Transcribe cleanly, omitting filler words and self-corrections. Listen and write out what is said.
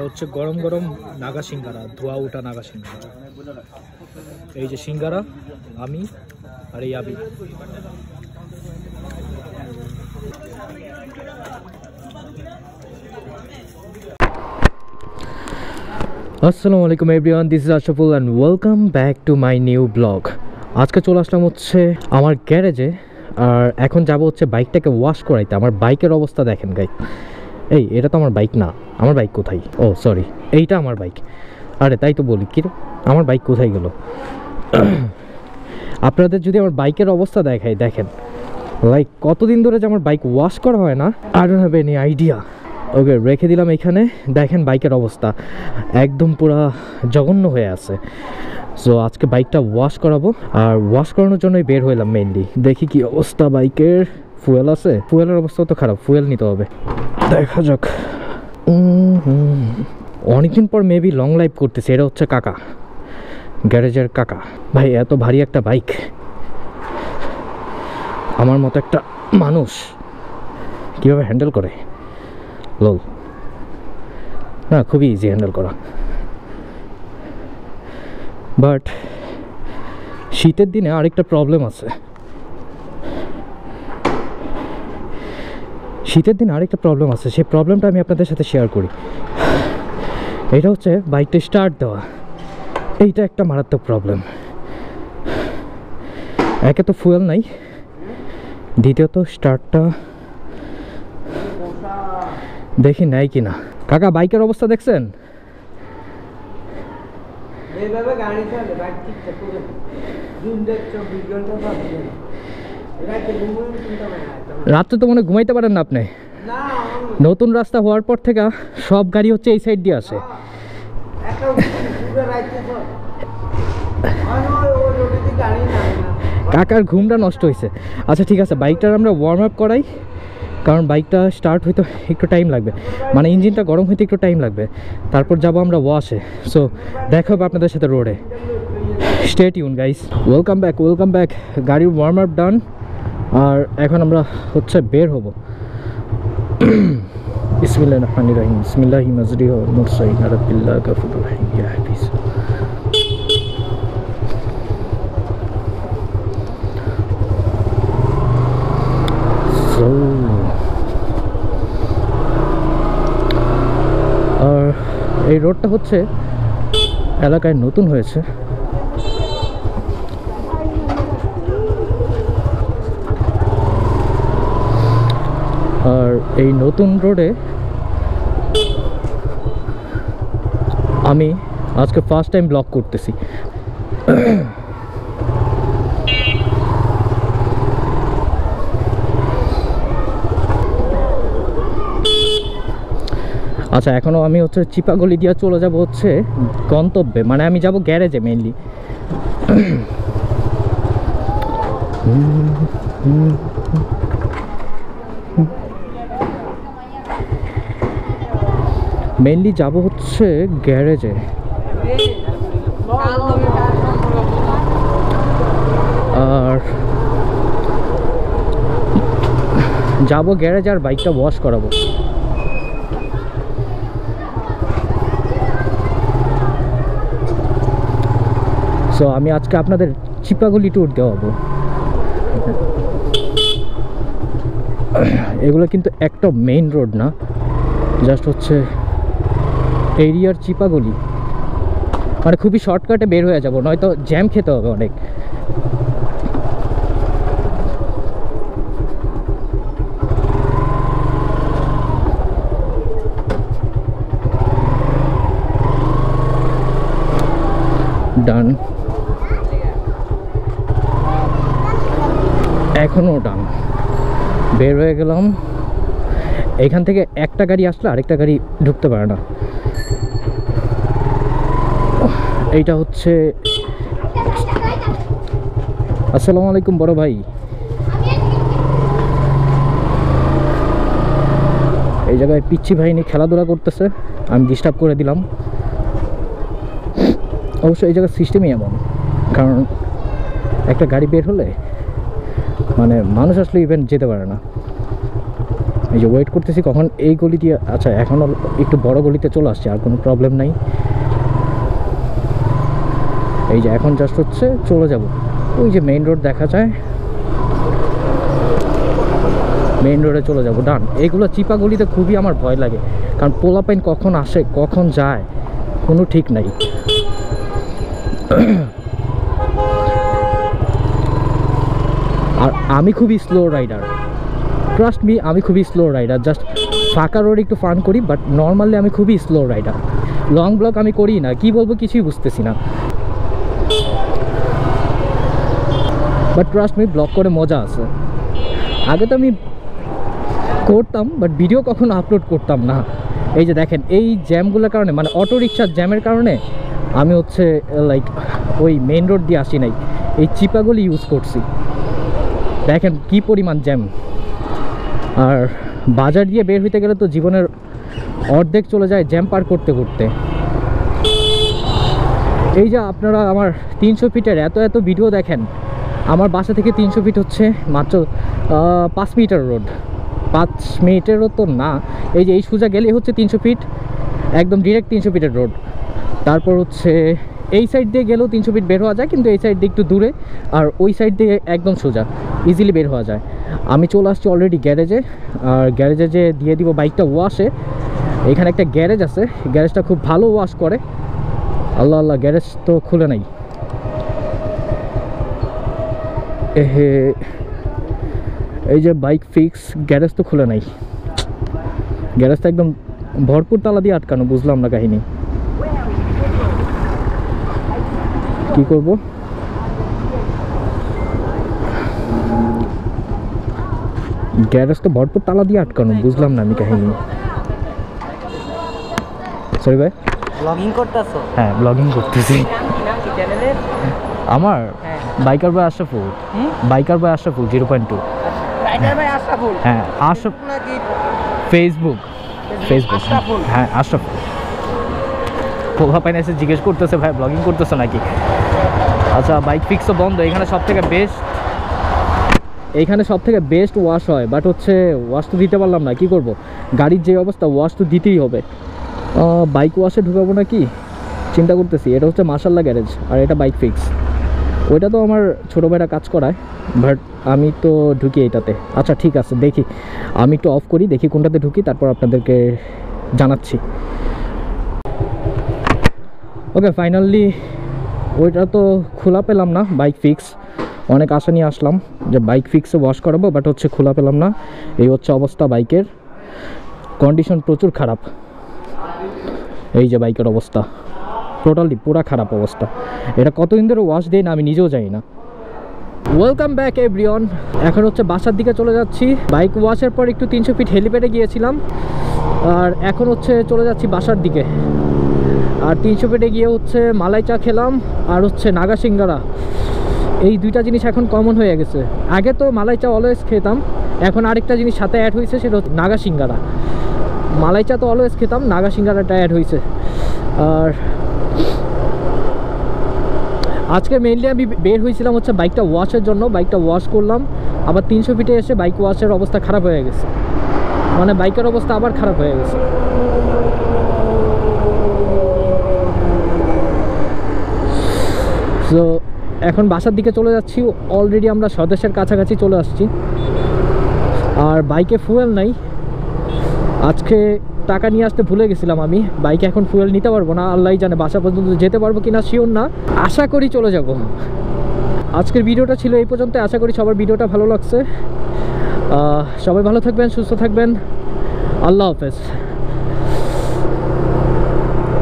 হচ্ছে গরম গরম নাগা সিঙ্গারা, ধোয়া ওঠা নাগা সিঙ্গারা। এই যে সিঙ্গারা, আমি আর এই আবি। আসসালামু আলাইকুম everyone, this is Ashraful and welcome back to my new blog. আজকে চলে আসলাম হচ্ছে আমার গ্যারেজে, আর এখন যাব হচ্ছে বাইকটাকে ওয়াশ করাইতে। আমার বাইকের অবস্থা দেখেন গাই। এই এটা তো আমার বাইক না, আমার বাইক কোথায়? ও সরি, এইটা আমার বাইক। আরে তাই তো বলি, কি আমার বাইক কোথায় গেল? আপনাদের যদি আমার বাইকের অবস্থা দেখাই, দেখেন লাইক কতদিন ধরে যে আমার বাইক ওয়াশ করা হয় না, I don't have any idea. Okay, রেখে দিলাম এখানে। দেখেন বাইকের অবস্থা একদম পুরা জঘন্য হয়ে আছে। সো আজকে বাইকটা ওয়াশ করাবো, আর ওয়াশ করানোর জন্যই বের হইলাম মেইনলি। দেখি কি অবস্থা বাইকের। ফুয়েল আছে? ফুয়েলের অবস্থা তো খারাপ, ফুয়েল নিতে হবে। দেখা যাক। অনেকদিন পর মেবি লং লাইভ করতেছে। এটা হচ্ছে কাকা, গ্যারেজের কাকা। ভাই এত ভারী একটা বাইক আমার মতো একটা মানুষ কীভাবে হ্যান্ডেল করে? লোল না, খুবই ইজি হ্যান্ডেল করা। বাট শীতের দিনে আরেকটা প্রবলেম আছে। সেই প্রবলেমটা আমি আপনাদের সাথে শেয়ার করি। এটা হচ্ছে বাইকটা স্টার্ট দেওয়া। এইটা একটা মারাত্মক প্রবলেম। একে তো ফুয়েল নাই, দ্বিতীয়ত স্টার্টটা দেখি নাই কিনা। কাকা বাইকের অবস্থা দেখছেন? রাত্রে তো মনে ঘুমাইতে পারেন না আপনি? নতুন রাস্তা হওয়ার পর থেকে সব গাড়ি হচ্ছে এই সাইড দিয়ে আসে। কাকার ঘুমটা নষ্ট হয়েছে। আচ্ছা ঠিক আছে, বাইকটার আমরা ওয়ার্ম আপ করাই, কারণ বাইকটা স্টার্ট হইতে একটু টাইম লাগবে, মানে ইঞ্জিনটা গরম হইতে একটু টাইম লাগবে। তারপর যাবো আমরা ওয়াশে। সো দেখা হবে আপনাদের সাথে রোডে। Stay tune guys. Welcome back. গাড়ির ওয়ার্ম আপ ডান, আর এখন আমরা হচ্ছে বের হব। বিসমিল্লাহির রহমানির রহিম। বিসমিল্লাহি মাজরিহা ওয়াল মুরসালিন আলা বিল্লাহি গাফুরুর রহিম ইয়া হাফিজ। আর এই রোডটা হচ্ছে এলাকায় নতুন হয়েছে। আর এই নতুন রোডে আমি আজকে ফার্স্ট টাইম ব্লগ করতেছি। আচ্ছা, এখনও আমি হচ্ছে চিপাগলি দিয়ে চলে যাব হচ্ছে গন্তব্যে, মানে আমি যাব গ্যারেজে মেইনলি। মেইনলি যাব হচ্ছে গ্যারেজে। আর যাব গ্যারেজে আর বাইকটা ওয়াশ করাবো। সো আমি আজকে আপনাদের চিপাগলি ট্যুর দেওয়াবো। এগুলো কিন্তু একটা মেইন রোড না, জাস্ট হচ্ছে এরিয়ার চিপাগলি। মানে খুবই শর্টকাটে বের হয়ে যাব, নয়তো জ্যাম খেতে হবে অনেক। ডান, এখনো ডান। বের হয়ে গেলাম। এখান থেকে একটা গাড়ি আসলে আরেকটা গাড়ি ঢুকতে পারে না। এইটা হচ্ছে। আসসালামু আলাইকুম বড় ভাই। এই জায়গায় পিচ্ছি ভাই নিয়ে খেলাধুলা করতেছে, আমি ডিস্টার্ব করে দিলাম। অবশ্য এই জায়গার সিস্টেমই এমন, কারণ একটা গাড়ি বের হলে মানে মানুষ আসলে ইভেন্ট যেতে পারে না। এই যে ওয়েট করতেছি কখন এই গলি দিয়ে, আচ্ছা এখনও একটু বড় গলিতে চলে আসছে, আর কোনো প্রবলেম নাই। এই যে এখন জাস্ট হচ্ছে চলে যাব, ওই যে মেইন রোড দেখা যায়, মেইন রোডে চলে যাব। ডান। এইগুলো চিপা গলিতে খুবই আমার ভয় লাগে, কারণ পোলাপাইন কখন আসে কখন যায় কোনো ঠিক নাই। আর আমি খুবই স্লো রাইডার, ট্রাস্ট মি, আমি খুবই স্লো রাইডার। জাস্ট ফাঁকা রোড একটু ফান করি, বাট নর্মালি আমি খুবই স্লো রাইডার। লং ব্লক আমি করি না, কি বলবো কিছুই বুঝতেছি না, বাট ট্রাস্ট মি ব্লগ করে মজা আছে। আগে তো আমি করতাম, বাট ভিডিও কখনো আপলোড করতাম না। এই যে দেখেন এই জ্যামগুলোর কারণে, মানে অটো রিক্সার জ্যামের কারণে আমি হচ্ছে লাইক ওই মেইন রোড দিয়ে আসি নাই, এই চিপাগুলি ইউজ করছি। দেখেন কি পরিমাণ জ্যাম। আর বাজার দিয়ে বের হইতে গেলে তো জীবনের অর্ধেক চলে যায় জ্যাম পার করতে করতে। এই যে আপনারা আমার 300 ফিটের এত এত ভিডিও দেখেন, আমার বাসা থেকে 300 ফিট হচ্ছে মাত্র 5 মিটার রোড। 5 মিনিটেরও তো না, এই যে এই সোজা গেলেই হচ্ছে 300 ফিট, একদম ডিরেক্ট 300 ফিটের রোড। তারপর হচ্ছে এই সাইড দিয়ে গেলেও 300 ফিট বের হওয়া যায়, কিন্তু এই সাইড দিয়ে একটু দূরে, আর ওই সাইড দিয়ে একদম সোজা ইজিলি বের হওয়া যায়। আমি চলে আসছি অলরেডি গ্যারেজে, আর গ্যারেজে যে দিয়ে দিব বাইকটা ওয়াশে। এখানে একটা গ্যারেজ আছে, গ্যারেজটা খুব ভালো ওয়াশ করে। আল্লাহ আল্লাহ, গ্যারেজ তো খুলে নাই। এই যে বাইক ফিক্স, গ্যারেজ তো খুলে নাই, গ্যারেজটা একদম ভরপুর তালা দিয়ে আটকানো, বুঝলাম না কাহিনী। কি করব? গ্যারেজ তো ভরপুর তালা দিয়ে আটকানো, বুঝলাম না আমি কাহিনী। সরি ভাই, ব্লগিং করতেছো? হ্যাঁ ব্লগিং করতেছি। আমার biker by Ashraful, biker by Ashraful 0.2। Rider ভাই আশরাফুল? হ্যাঁ আশরাফ, নাকি ফেসবুক, ফেসবুক আশরাফুল? হ্যাঁ আশরাফুল। পোহা পাইন এসে জিজ্ঞেস করতেছে ভাই ব্লগিং করতেছো নাকি। আচ্ছা বাইক ফিক্সও বন্ধ, এখানে সব থেকে বেস্ট, এইখানে সব থেকে বেস্ট ওয়াশ হয়, বাট হচ্ছে ওয়াশ তো দিতে পারলাম না, কি করব, গাড়ির যে অবস্থা ওয়াশ তো দিতেই হবে। বাইক ওয়াশে ঢুকাবো না কি চিন্তা করতেছি। এটা হচ্ছে মাশাআল্লাহ গ্যারেজ, আর এটা বাইক ফিক্স। ওইটা তো আমার ছোটো ভাইরা কাজ করায়, বাট আমি তো ঢুকি এইটাতে। আচ্ছা ঠিক আছে, দেখি আমি একটু অফ করি, দেখি কোনটাতে ঢুকি, তারপর আপনাদেরকে জানাচ্ছি। ওকে ফাইনালি ওইটা তো খোলা পেলাম না, বাইক ফিক্স। অনেক আশা নিয়ে আসলাম যে বাইক ফিক্সে ওয়াশ করাবো, বাট হচ্ছে খোলা পেলাম না। এই হচ্ছে অবস্থা, বাইকের কন্ডিশন প্রচুর খারাপ। এই যে বাইকের অবস্থা টোটালি পুরা খারাপ অবস্থা। এটা কতদিন ধরে ওয়াশ দেয় না আমি নিজেও জানি না। Welcome back everyone. এখন হচ্ছে বাসার দিকে চলে যাচ্ছি। বাইক ওয়াশের পর একটু 300 ফিট হেলিপ্যাডে গিয়েছিলাম, আর এখন হচ্ছে চলে যাচ্ছি বাসার দিকে। আর 300 ফিটে গিয়ে হচ্ছে মালাই চা খেলাম, আর হচ্ছে নাগা সিঙ্গারা। এই দুইটা জিনিস এখন কমন হয়ে গেছে। আগে তো মালাই চা অলওয়েজ খেতাম, এখন আরেকটা জিনিস সাথে অ্যাড হয়েছে, সেটা হচ্ছে নাগা সিঙ্গারা। মালাই চা তো অলওয়েজ খেতাম, নাগা সিঙ্গারাটা অ্যাড হয়েছে। আর আজকে মেইনলি আমি বের হয়েছিলাম হচ্ছে বাইকটা ওয়াশের জন্য। বাইকটা ওয়াশ করলাম, আবার 300 ফিটে এসে বাইক ওয়াশের অবস্থা খারাপ হয়ে গেছে, মানে বাইকের অবস্থা আবার খারাপ হয়ে গেছে। সো এখন বাসার দিকে চলে যাচ্ছি। অলরেডি আমরা স্বদেশের কাছাকাছি চলে আসছি, আর বাইকে ফুয়েল নাই। আজকে টাকা নিয়ে আসতে ভুলে গেছিলাম আমি, বাইকে এখন ফুয়েল নিতে পারবো না। আল্লাহই জানে বাসা পর্যন্ত যেতে পারবো কিনা শিওর না, আশা করি চলে যাব। আজকের ভিডিওটা ছিল এই পর্যন্ত। আশা করি সবার ভিডিওটা ভালো লাগছে। সবাই ভালো থাকবেন, সুস্থ থাকবেন। আল্লাহ হাফেজ।